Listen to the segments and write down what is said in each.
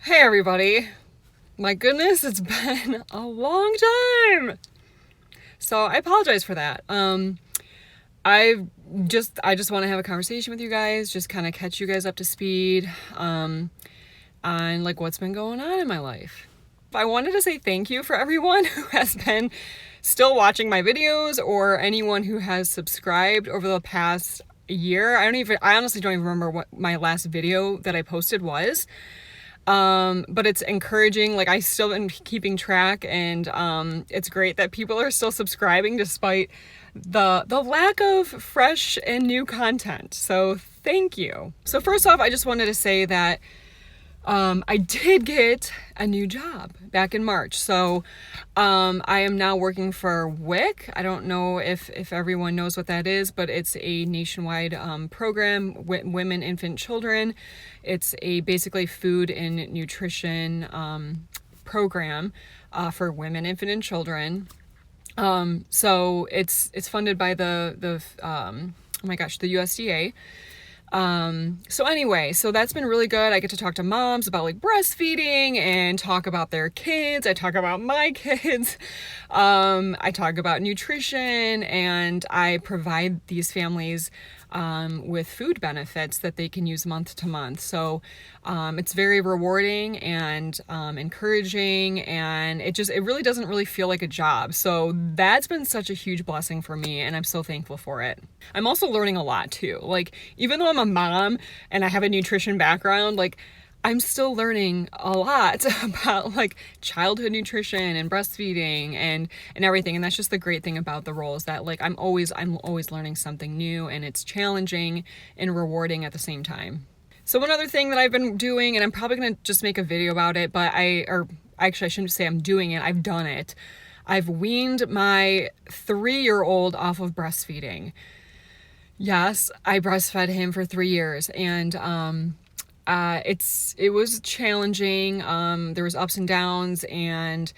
Hey everybody. My goodness, it's been a long time. So I apologize for that. I just want to have a conversation with you guys, just kind of catch you guys up to speed on like what's been going on in my life. I wanted to say thank you for everyone who has been still watching my videos or anyone who has subscribed over the past year. I honestly don't even remember what my last video that I posted was. But it's encouraging. Like I still am keeping track, and it's great that people are still subscribing despite the lack of fresh and new content. So thank you. So first off, I just wanted to say that I did get a new job back in March. So I am now working for WIC. I don't know if everyone knows what that is, but it's a nationwide program, Women, Infant, Children. It's a basically food and nutrition program for women, infant, and children. So it's funded by the USDA. So anyway, so that's been really good. I get to talk to moms about like breastfeeding and talk about their kids. I talk about my kids. I talk about nutrition, and I provide these families with food benefits that they can use month to month. So it's very rewarding and encouraging, and it really doesn't really feel like a job. So that's been such a huge blessing for me, and I'm so thankful for it. I'm also learning a lot too. Like even though I'm a mom and I have a nutrition background, like I'm still learning a lot about like childhood nutrition and breastfeeding and everything. And that's just the great thing about the role, is that like I'm always learning something new, and it's challenging and rewarding at the same time. So one other thing that I've been doing, and I'm probably going to just make a video about it, but I shouldn't say I'm doing it. I've done it. I've weaned my 3-year-old off of breastfeeding. Yes, I breastfed him for 3 years, and it was challenging. There was ups and downs, and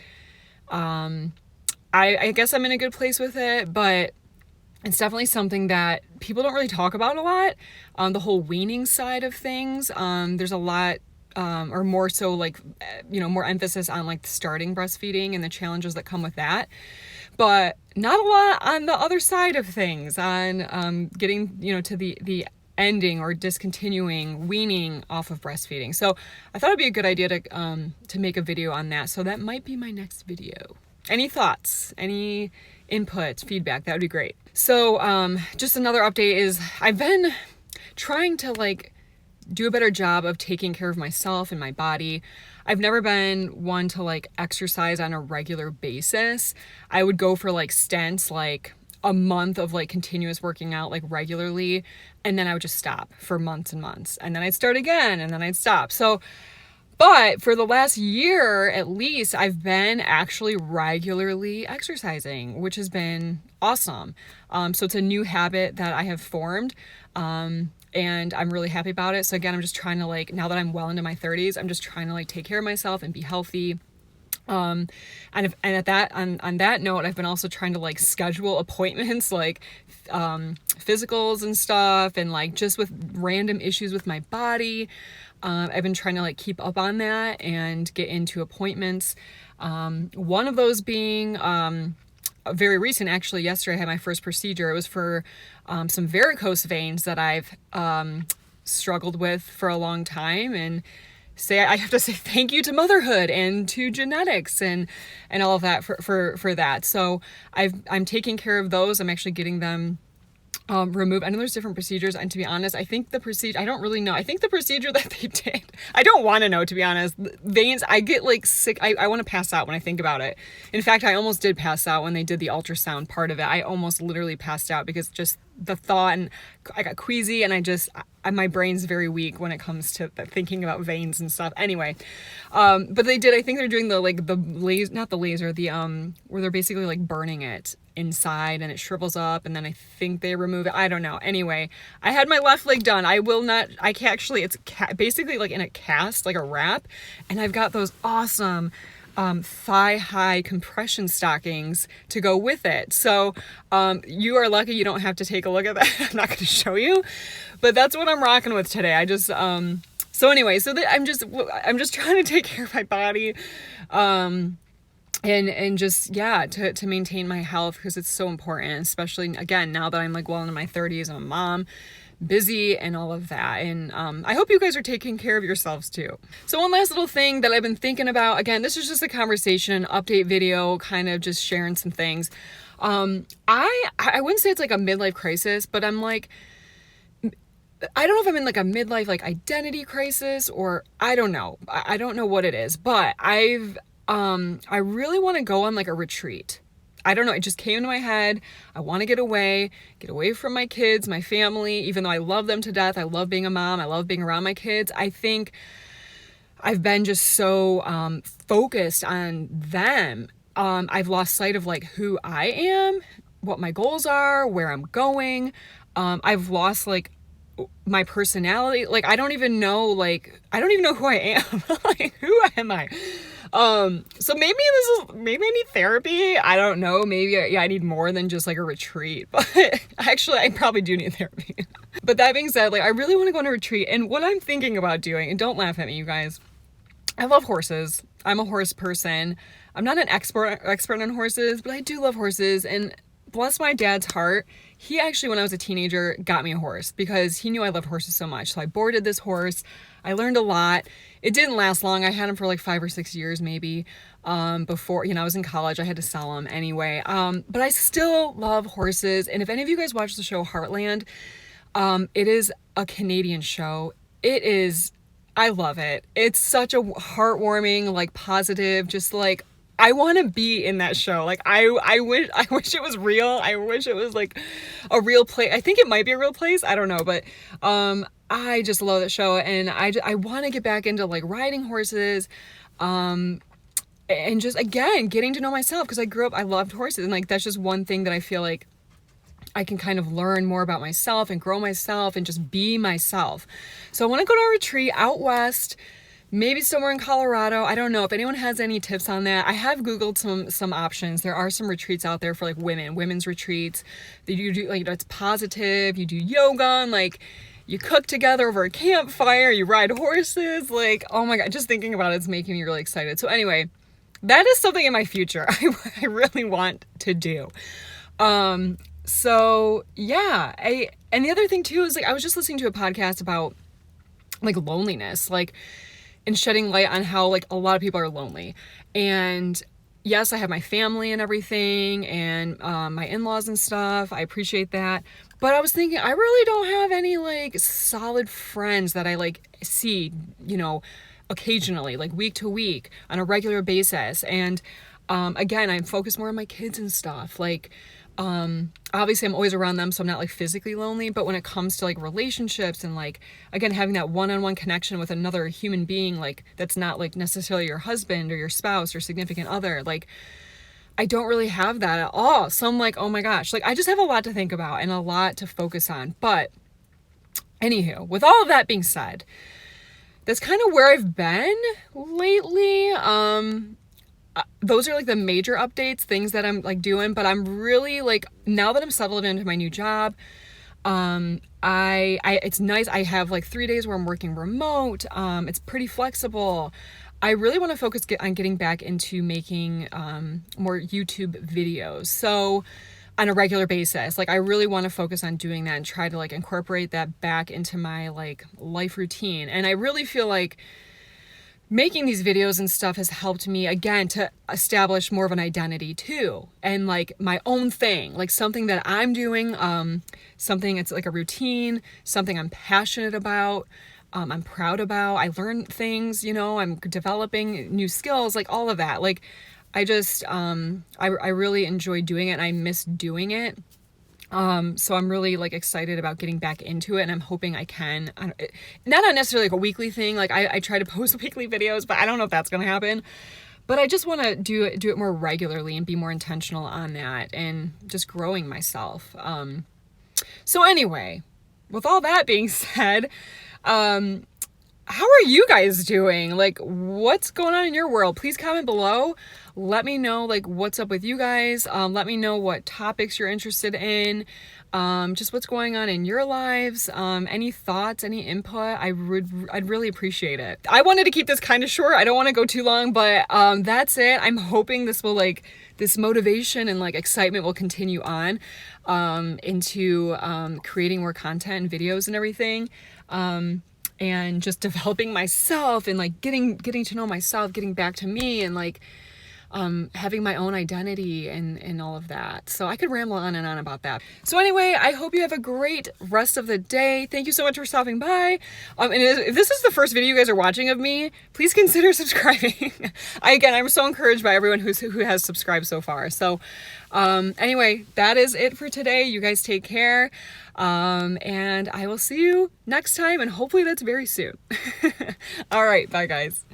I guess I'm in a good place with it, but it's definitely something that people don't really talk about a lot. The whole weaning side of things, there's a lot, or more so like, more emphasis on like starting breastfeeding and the challenges that come with that. But not a lot on the other side of things, on getting, to the ending or discontinuing weaning off of breastfeeding. So I thought it'd be a good idea to make a video on that. So that might be my next video. Any thoughts, any input, feedback, that would be great. So just another update is I've been trying to like do a better job of taking care of myself and my body. I've never been one to like exercise on a regular basis. I would go for like stints, like a month of like continuous working out like regularly, and then I would just stop for months and months, and then I'd start again, and then I'd stop. So but for the last year at least, I've been actually regularly exercising, which has been awesome. So it's a new habit that I have formed, and I'm really happy about it. So again, I'm just trying to like, now that I'm well into my 30s, I'm just trying to like take care of myself and be healthy. On that note, I've been also trying to like schedule appointments, like physicals and stuff, and like just with random issues with my body. I've been trying to like keep up on that and get into appointments. One of those being very recent, actually. Yesterday I had my first procedure. It was for some varicose veins that I've struggled with for a long time, and I have to say thank you to motherhood and to genetics and all of that for that. So I'm taking care of those. I'm actually getting them removed. I know there's different procedures, and to be honest, I think the procedure, I don't really know. I think the procedure that they did, I don't want to know, to be honest. Veins, I get like sick. I want to pass out when I think about it. In fact, I almost did pass out when they did the ultrasound part of it. I almost literally passed out because just the thought, and I got queasy, and my brain's very weak when it comes to thinking about veins and stuff. Anyway, but I think they're doing the laser, not the laser, where they're basically like burning it inside and it shrivels up, and then I think they remove it. I don't know. Anyway, I had my left leg done. It's basically like in a cast, like a wrap, and I've got those awesome thigh-high compression stockings to go with it. So you are lucky you don't have to take a look at that. I'm not going to show you, but that's what I'm rocking with today. I just So anyway, I'm just trying to take care of my body. And just, yeah, to maintain my health, because it's so important, especially again now that I'm like well into my 30s. I'm a mom, busy, and all of that. And I hope you guys are taking care of yourselves too. So one last little thing that I've been thinking about, again, this is just a conversation update video, kind of just sharing some things. I wouldn't say it's like a midlife crisis, but I'm like, I don't know if I'm in like a midlife like identity crisis, or I don't know. I don't know what it is, but I really want to go on like a retreat. I don't know. It just came to my head. I want to get away from my kids, my family, even though I love them to death. I love being a mom. I love being around my kids. I think I've been just so focused on them. I've lost sight of like who I am, what my goals are, where I'm going. I've lost like my personality. Like I don't even know who I am. Like who am I? So maybe I need therapy. I don't know. Maybe I need more than just like a retreat, but actually I probably do need therapy. But that being said, like I really want to go on a retreat, and what I'm thinking about doing, and don't laugh at me, you guys, I love horses. I'm a horse person. I'm not an expert on horses, but I do love horses, and bless my dad's heart, he actually, when I was a teenager, got me a horse because he knew I loved horses so much. So I boarded this horse. I learned a lot. It didn't last long. I had him for like 5 or 6 years maybe. Before, I was in college. I had to sell him anyway. But I still love horses. And if any of you guys watch the show Heartland, it is a Canadian show. I love it. It's such a heartwarming, like positive, just like, I want to be in that show. Like I wish it was real. I wish it was like a real place. I think it might be a real place. I don't know, but I just love that show, and I want to get back into like riding horses, and just again getting to know myself, because I loved horses, and like that's just one thing that I feel like I can kind of learn more about myself and grow myself and just be myself. So I want to go to a retreat out west. Maybe somewhere in Colorado. I don't know if anyone has any tips on that. I have Googled some options. There are some retreats out there for like women's retreats. You do like, it's positive. You do yoga, and like you cook together over a campfire. You ride horses. Like, oh my God, just thinking about it's making me really excited. So anyway, that is something in my future I really want to do. So yeah, and the other thing too is like I was just listening to a podcast about like loneliness, like, and shedding light on how like a lot of people are lonely. And yes, I have my family and everything, and my in-laws and stuff. I appreciate that. But I was thinking, I really don't have any like solid friends that I like see, occasionally, like week to week on a regular basis. And again, I'm focused more on my kids and stuff. Like, obviously I'm always around them, so I'm not like physically lonely, but when it comes to like relationships and like, again, having that one-on-one connection with another human being, like that's not like necessarily your husband or your spouse or significant other, like I don't really have that at all. So I'm like, oh my gosh, like I just have a lot to think about and a lot to focus on. But anywho, with all of that being said, that's kind of where I've been lately. Those are like the major updates, things that I'm like doing, but I'm really like, now that I'm settled into my new job, it's nice. I have like 3 days where I'm working remote. It's pretty flexible. I really want to focus on getting back into making, more YouTube videos. So on a regular basis, like I really want to focus on doing that and try to like incorporate that back into my like life routine. And I really feel like making these videos and stuff has helped me again to establish more of an identity too, and like my own thing, like something that I'm doing, something it's like a routine, something I'm passionate about, I'm proud about. I learn things, I'm developing new skills, like all of that. Like I just I really enjoy doing it, and I miss doing it. So I'm really like excited about getting back into it, and I'm hoping I can, not necessarily like a weekly thing. Like I try to post weekly videos, but I don't know if that's going to happen, but I just want to do it more regularly and be more intentional on that and just growing myself. So anyway, with all that being said, how are you guys doing? Like, what's going on in your world? Please comment below. Let me know like what's up with you guys. Let me know what topics you're interested in. Just what's going on in your lives. Any thoughts, any input, I'd really appreciate it. I wanted to keep this kind of short. I don't want to go too long, but that's it. I'm hoping this will like, this motivation and like excitement will continue on into creating more content and videos and everything. And just developing myself and like getting to know myself, getting back to me, and like having my own identity and all of that. So I could ramble on and on about that. So anyway, I hope you have a great rest of the day. Thank you so much for stopping by. And if this is the first video you guys are watching of me, please consider subscribing. Again, I'm so encouraged by everyone who has subscribed so far. So anyway, that is it for today. You guys take care. And I will see you next time, and hopefully that's very soon. All right, bye guys.